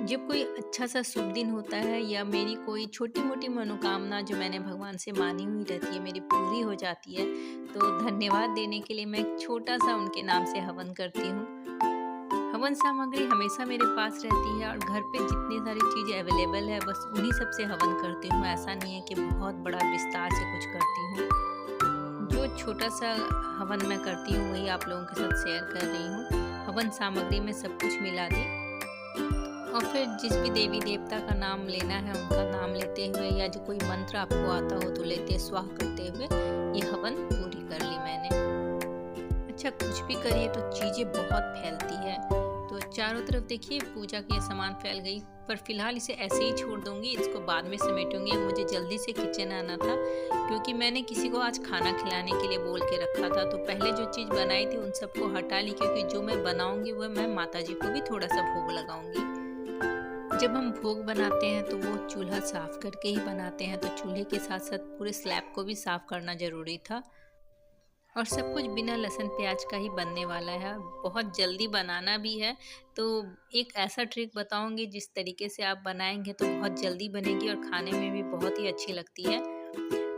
जब कोई अच्छा सा शुभ दिन होता है या मेरी कोई छोटी मोटी मनोकामना जो मैंने भगवान से मानी हुई रहती है मेरी पूरी हो जाती है, तो धन्यवाद देने के लिए मैं एक छोटा सा उनके नाम से हवन करती हूँ। हवन सामग्री हमेशा मेरे पास रहती है और घर पे जितनी सारी चीज़ें अवेलेबल है बस उन्हीं सब से हवन करती हूँ। ऐसा नहीं है कि बहुत बड़ा विस्तार से कुछ करती हूँ। जो छोटा सा हवन मैं करती हूँ वही आप लोगों के साथ शेयर कर रही हूँ। हवन सामग्री में सब कुछ मिला दी और फिर जिस भी देवी देवता का नाम लेना है उनका नाम लेते हुए या जो कोई मंत्र आपको आता हो तो लेते स्वाह करते हुए ये हवन पूरी कर ली मैंने। अच्छा, कुछ भी करिए तो चीज़ें बहुत फैलती है, तो चारों तरफ देखिए पूजा के सामान फैल गई, पर फिलहाल इसे ऐसे ही छोड़ दूंगी, इसको बाद में समेटूंगी। मुझे जल्दी से किचन आना था क्योंकि मैंने किसी को आज खाना खिलाने के लिए बोल के रखा था, तो पहले जो चीज़ बनाई थी उन सबको हटा ली क्योंकि जो मैं बनाऊंगी वह मैं माता जी को भी थोड़ा सा भोग लगाऊंगी। जब हम भोग बनाते हैं तो वो चूल्हा साफ करके ही बनाते हैं, तो चूल्हे के साथ साथ पूरे स्लैब को भी साफ करना ज़रूरी था और सब कुछ बिना लहसुन प्याज का ही बनने वाला है। बहुत जल्दी बनाना भी है, तो एक ऐसा ट्रिक बताऊंगी जिस तरीके से आप बनाएंगे तो बहुत जल्दी बनेगी और खाने में भी बहुत ही अच्छी लगती है।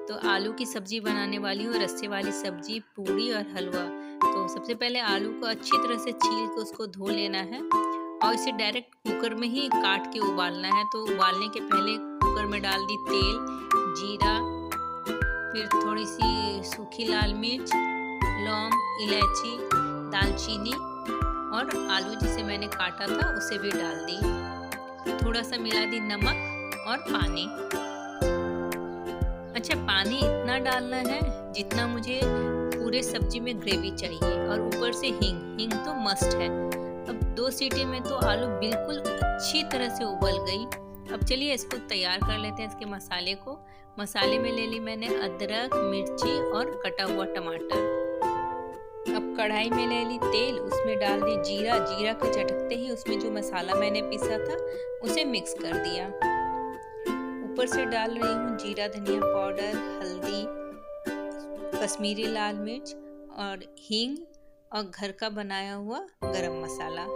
तो आलू की सब्जी बनाने वाली हूँ, रस्से वाली सब्जी, पूड़ी और हलवा। तो सबसे पहले आलू को अच्छी तरह से छील के उसको धो लेना है और इसे डायरेक्ट कुकर में ही काट के उबालना है। तो उबालने के पहले कुकर में डाल दी तेल, जीरा, फिर थोड़ी सी सूखी लाल मिर्च, लौंग, इलायची, दालचीनी और आलू जिसे मैंने काटा था उसे भी डाल दी। थोड़ा सा मिला दी नमक और पानी। अच्छा, पानी इतना डालना है जितना मुझे पूरे सब्जी में ग्रेवी चाहिए और ऊपर से हींग तो मस्ट है। अब 2 सीटी में तो आलू बिल्कुल अच्छी तरह से उबल गई। अब चलिए इसको तैयार कर लेते हैं, इसके मसाले को। मसाले में ले ली मैंने अदरक, मिर्ची और कटा हुआ टमाटर। अब कढ़ाई में ले ली तेल, उसमें डाल दी जीरा। जीरा को चटकते ही उसमें जो मसाला मैंने पीसा था उसे मिक्स कर दिया। ऊपर से डाल रही हूँ जीरा धनिया पाउडर, हल्दी, कश्मीरी लाल मिर्च और हींग और घर का बनाया हुआ गरम मसाला।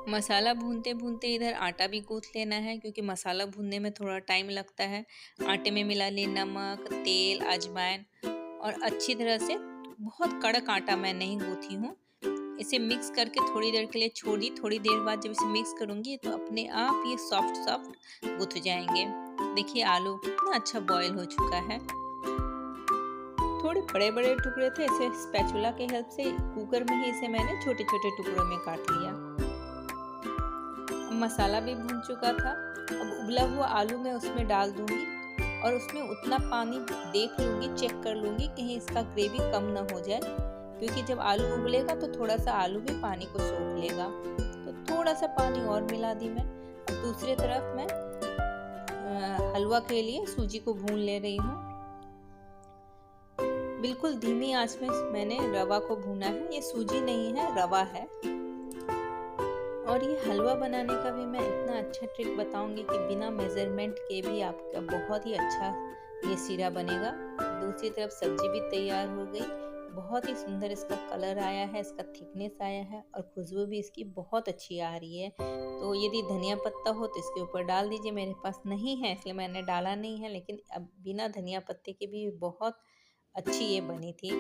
मसाला भूनते भूनते इधर आटा भी गूंथ लेना है क्योंकि मसाला भूनने में थोड़ा टाइम लगता है। आटे में मिला ली नमक, तेल, अजवाइन और अच्छी तरह से, बहुत कड़क आटा मैं नहीं गूंथी हूँ। इसे मिक्स करके थोड़ी देर के लिए छोड़ दी। थोड़ी देर बाद जब इसे मिक्स करूँगी तो अपने आप ये सॉफ्ट गूंथ जाएंगे। देखिए आलू कितना अच्छा बॉईल हो चुका है। थोड़े बड़े बड़े टुकड़े थे, इसे स्पैचुला के हेल्प से कुकर में ही इसे मैंने छोटे छोटे टुकड़ों में काट लिया। मसाला भी भून चुका था। अब उबला हुआ आलू मैं उसमें डाल दूंगी और उसमें उतना पानी देख लूंगी, चेक कर लूंगी कहीं इसका ग्रेवी कम ना हो जाए, क्योंकि जब आलू उबलेगा तो थोड़ा सा आलू भी पानी को सोख लेगा। तो थोड़ा सा पानी और मिला दी मैं। अब दूसरी तरफ मैं हलवा के लिए सूजी को भून ले रही हूँ। बिल्कुल धीमी आंच में मैंने रवा को भूना है। ये सूजी नहीं है, रवा है। और ये हलवा बनाने का भी मैं इतना अच्छा ट्रिक बताऊंगी कि बिना मेजरमेंट के भी आपका बहुत ही अच्छा ये सीरा बनेगा। दूसरी तरफ सब्जी भी तैयार हो गई। बहुत ही सुंदर इसका कलर आया है, इसका थिकनेस आया है और खुशबू भी इसकी बहुत अच्छी आ रही है। तो यदि धनिया पत्ता हो तो इसके ऊपर डाल दीजिए। मेरे पास नहीं है इसलिए मैंने डाला नहीं है, लेकिन अब बिना धनिया पत्ते के भी बहुत अच्छी ये बनी थी।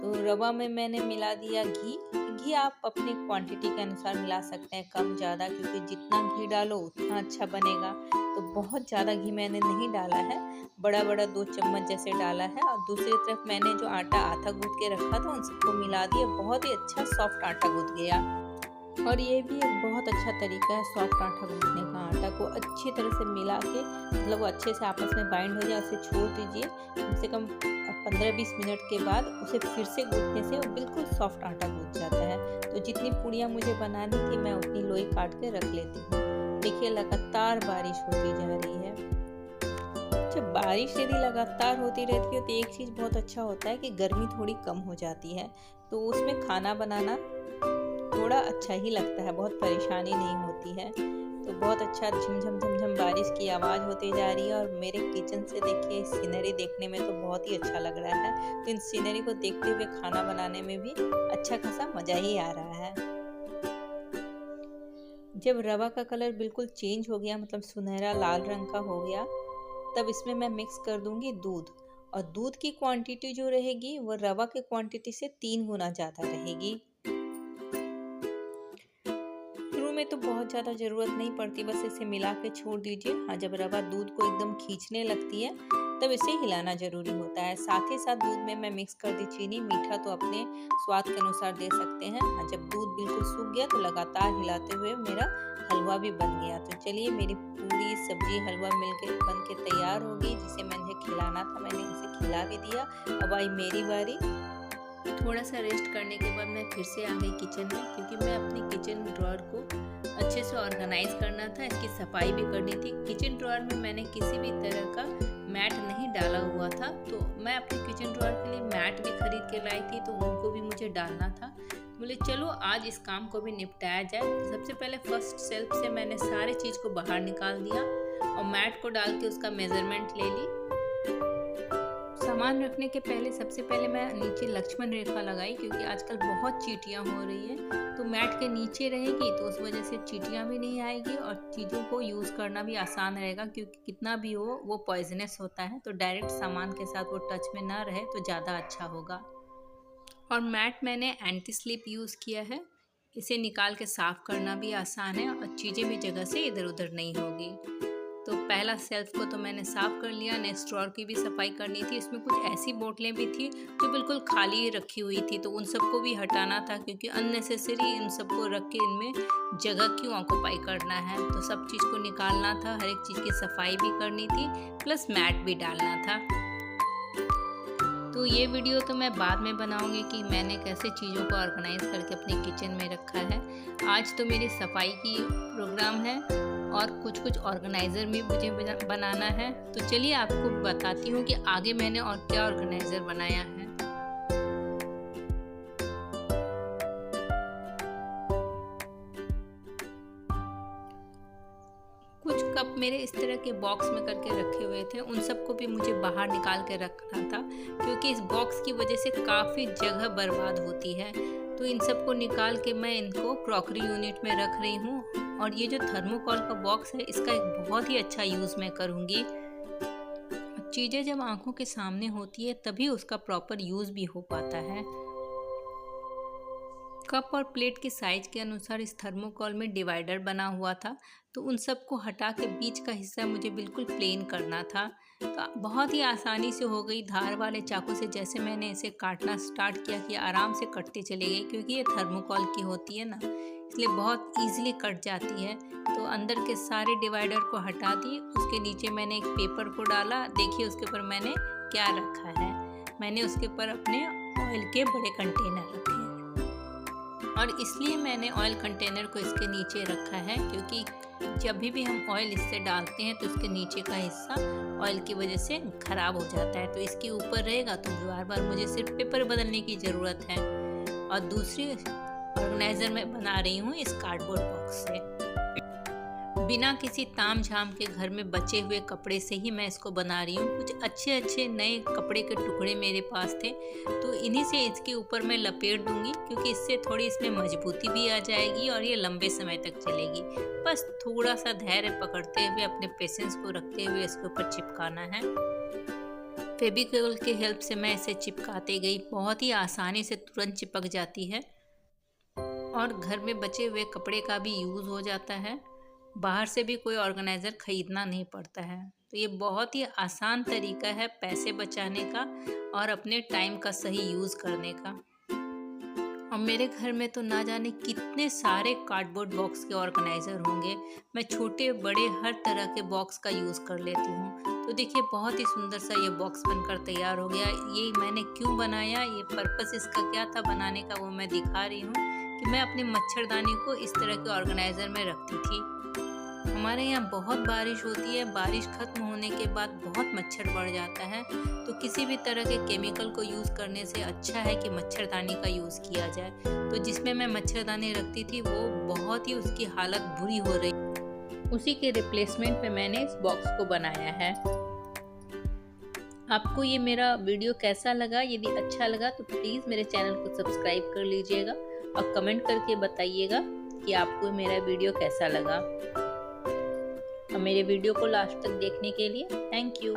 तो रवा में मैंने मिला दिया घी। घी आप अपनी क्वांटिटी के अनुसार मिला सकते हैं, कम ज़्यादा, क्योंकि जितना घी डालो उतना अच्छा बनेगा। तो बहुत ज़्यादा घी मैंने नहीं डाला है, बड़ा 2 चम्मच जैसे डाला है। और दूसरी तरफ मैंने जो आटा आधा गूंथ के रखा था उन सबको मिला दिया। बहुत ही अच्छा सॉफ्ट आटा गूंथ गया। और ये भी एक बहुत अच्छा तरीका है सॉफ्ट आटा गूंथने का। आटा को अच्छी तरह से मिला के, मतलब वो अच्छे से आपस में बाइंड हो जाए, उसे छोड़ दीजिए। कम से कम 15-20 मिनट के बाद उसे फिर से गूंथने से वो बिल्कुल सॉफ्ट आटा गूंथ जाता है। तो जितनी पूड़ियाँ मुझे बनानी थी मैं उतनी लोई काट के रख लेती हूँ। देखिए लगातार बारिश होती जा रही है। जब बारिश यदि लगातार होती रहती है तो एक चीज़ बहुत अच्छा होता है कि गर्मी थोड़ी कम हो जाती है, तो उसमें खाना बनाना थोड़ा अच्छा ही लगता है, बहुत परेशानी नहीं होती है। तो बहुत अच्छा झमझम झमझम बारिश की आवाज़ होती जा रही है और मेरे किचन से देखिए सीनरी देखने में तो बहुत ही अच्छा लग रहा है। तो इन सीनरी को देखते हुए खाना बनाने में भी अच्छा खासा मज़ा ही आ रहा है। जब रवा का कलर बिल्कुल चेंज हो गया, मतलब सुनहरा लाल रंग का हो गया, तब इसमें मैं मिक्स कर दूंगी दूध। और दूध की क्वांटिटी जो रहेगी वो रवा की क्वांटिटी से 3 गुना ज़्यादा रहेगी। शुरू में तो बहुत ज़्यादा ज़रूरत नहीं पड़ती, बस इसे मिला के छोड़ दीजिए। हाँ, जब रवा दूध को एकदम खींचने लगती है तब इसे हिलाना ज़रूरी होता है। साथ ही साथ दूध में मैं मिक्स कर दी चीनी। मीठा तो अपने स्वाद के अनुसार दे सकते हैं। हाँ, जब दूध बिल्कुल सूख गया तो लगातार हिलाते हुए मेरा हलवा भी बन गया। तो चलिए, मेरी पूरी सब्जी हलवा मिलकर बन के तैयार हो गई। जिसे मैंने खिलाना था मैंने उसे खिला भी दिया। अब आई मेरी बारी। थोड़ा सा रेस्ट करने के बाद मैं फिर से आ गई किचन में, क्योंकि मैं अपनी किचन ड्रॉअर को अच्छे से ऑर्गेनाइज करना था, इसकी सफाई भी करनी थी। किचन ड्रॉअर में मैंने किसी भी तरह का मैट नहीं डाला हुआ था, तो मैं अपने किचन ड्रॉअर के लिए मैट भी खरीद के लाई थी, तो उनको भी मुझे डालना था। बोले चलो आज इस काम को भी निपटाया जाए। तो सबसे पहले फर्स्ट शेल्फ से मैंने सारी चीज़ को बाहर निकाल दिया और मैट को डाल के उसका मेजरमेंट ले ली। सामान रखने के पहले सबसे पहले मैं नीचे लक्ष्मण रेखा लगाई, क्योंकि आजकल बहुत चींटियाँ हो रही है, तो मैट के नीचे रहेगी तो उस वजह से चींटियाँ भी नहीं आएगी और चीज़ों को यूज़ करना भी आसान रहेगा, क्योंकि कितना भी हो वो पॉइजनस होता है। तो डायरेक्ट सामान के साथ वो टच में ना रहे तो ज़्यादा अच्छा होगा। और मैट मैंने एंटी स्लिप यूज़ किया है, इसे निकाल के साफ़ करना भी आसान है और चीज़ें भी जगह से इधर उधर नहीं होगी। तो पहला शेल्फ को तो मैंने साफ़ कर लिया। नेक्स्ट ड्रॉअर की भी सफाई करनी थी। इसमें कुछ ऐसी बोतलें भी थी जो बिल्कुल खाली रखी हुई थी, तो उन सबको भी हटाना था, क्योंकि अननेसेसरी इन सबको रख के इनमें जगह क्यों ऑक्यूपाई करना है। तो सब चीज़ को निकालना था, हर एक चीज़ की सफाई भी करनी थी, प्लस मैट भी डालना था। तो ये वीडियो तो मैं बाद में बनाऊंगी कि मैंने कैसे चीज़ों को ऑर्गेनाइज करके अपने किचन में रखा है। आज तो मेरी सफाई की प्रोग्राम है और कुछ ऑर्गेनाइज़र भी मुझे बनाना है। तो चलिए आपको बताती हूँ कि आगे मैंने और क्या ऑर्गेनाइज़र बनाया है। कुछ कप मेरे इस तरह के बॉक्स में करके रखे हुए थे, उन सबको भी मुझे बाहर निकाल के रखना था, क्योंकि इस बॉक्स की वजह से काफ़ी जगह बर्बाद होती है। तो इन सबको निकाल के मैं इनको क्रॉकरी यूनिट में रख रही हूँ। और ये जो थर्मोकॉल का बॉक्स है, इसका एक बहुत ही अच्छा यूज़ मैं करूँगी। चीज़ें जब आंखों के सामने होती है तभी उसका प्रॉपर यूज़ भी हो पाता है। कप और प्लेट के साइज के अनुसार इस थर्मोकॉल में डिवाइडर बना हुआ था, तो उन सबको हटा के बीच का हिस्सा मुझे बिल्कुल प्लेन करना था। तो बहुत ही आसानी से हो गई। धार वाले चाकू से जैसे मैंने इसे काटना स्टार्ट किया कि आराम से कटते चले गए, क्योंकि ये थर्मोकॉल की होती है ना, इसलिए बहुत ईजिली कट जाती है। तो अंदर के सारे डिवाइडर को हटा दी। उसके नीचे मैंने एक पेपर को डाला। देखिए उसके ऊपर मैंने क्या रखा है। मैंने उसके ऊपर अपने ऑयल के बड़े कंटेनर रखे हैं, और इसलिए मैंने ऑयल कंटेनर को इसके नीचे रखा है, क्योंकि जब भी हम ऑयल इससे डालते हैं तो इसके नीचे का हिस्सा ऑयल की वजह से ख़राब हो जाता है। तो इसके ऊपर रहेगा तो बार बार मुझे सिर्फ पेपर बदलने की ज़रूरत है। और दूसरी ऑर्गेनाइज़र मैं बना रही हूँ इस कार्डबोर्ड बॉक्स से। बिना किसी ताम झाम के घर में बचे हुए कपड़े से ही मैं इसको बना रही हूँ। कुछ अच्छे नए कपड़े के टुकड़े मेरे पास थे, तो इन्हीं से इसके ऊपर मैं लपेट दूंगी, क्योंकि इससे थोड़ी इसमें मजबूती भी आ जाएगी और ये लंबे समय तक चलेगी। बस थोड़ा सा धैर्य पकड़ते हुए, अपने पेशेंस को रखते हुए इसके ऊपर चिपकाना है। फेविकोल की हेल्प से मैं इसे चिपकाते गई। बहुत ही आसानी से तुरंत चिपक जाती है और घर में बचे हुए कपड़े का भी यूज़ हो जाता है। बाहर से भी कोई ऑर्गेनाइज़र ख़रीदना नहीं पड़ता है। तो ये बहुत ही आसान तरीका है पैसे बचाने का और अपने टाइम का सही यूज़ करने का। और मेरे घर में तो ना जाने कितने सारे कार्डबोर्ड बॉक्स के ऑर्गेनाइज़र होंगे। मैं छोटे बड़े हर तरह के बॉक्स का यूज़ कर लेती हूँ। तो देखिए बहुत ही सुंदर सा ये बॉक्स बनकर तैयार हो गया। ये मैंने क्यों बनाया, ये पर्पस इसका क्या था बनाने का, वो मैं दिखा रही हूँ कि मैं अपने मच्छरदानी को इस तरह के ऑर्गेनाइज़र में रखती थी। हमारे यहाँ बहुत बारिश होती है। बारिश खत्म होने के बाद बहुत मच्छर बढ़ जाता है, तो किसी भी तरह के केमिकल को यूज़ करने से अच्छा है कि मच्छरदानी का यूज़ किया जाए। तो जिसमें मैं मच्छरदानी रखती थी वो बहुत ही उसकी हालत बुरी हो रही, उसी के रिप्लेसमेंट में मैंने इस बॉक्स को बनाया है। आपको ये मेरा वीडियो कैसा लगा? यदि अच्छा लगा तो प्लीज़ मेरे चैनल को सब्सक्राइब कर लीजिएगा और कमेंट करके बताइएगा कि आपको मेरा वीडियो कैसा लगा। और मेरे वीडियो को लास्ट तक देखने के लिए थैंक यू।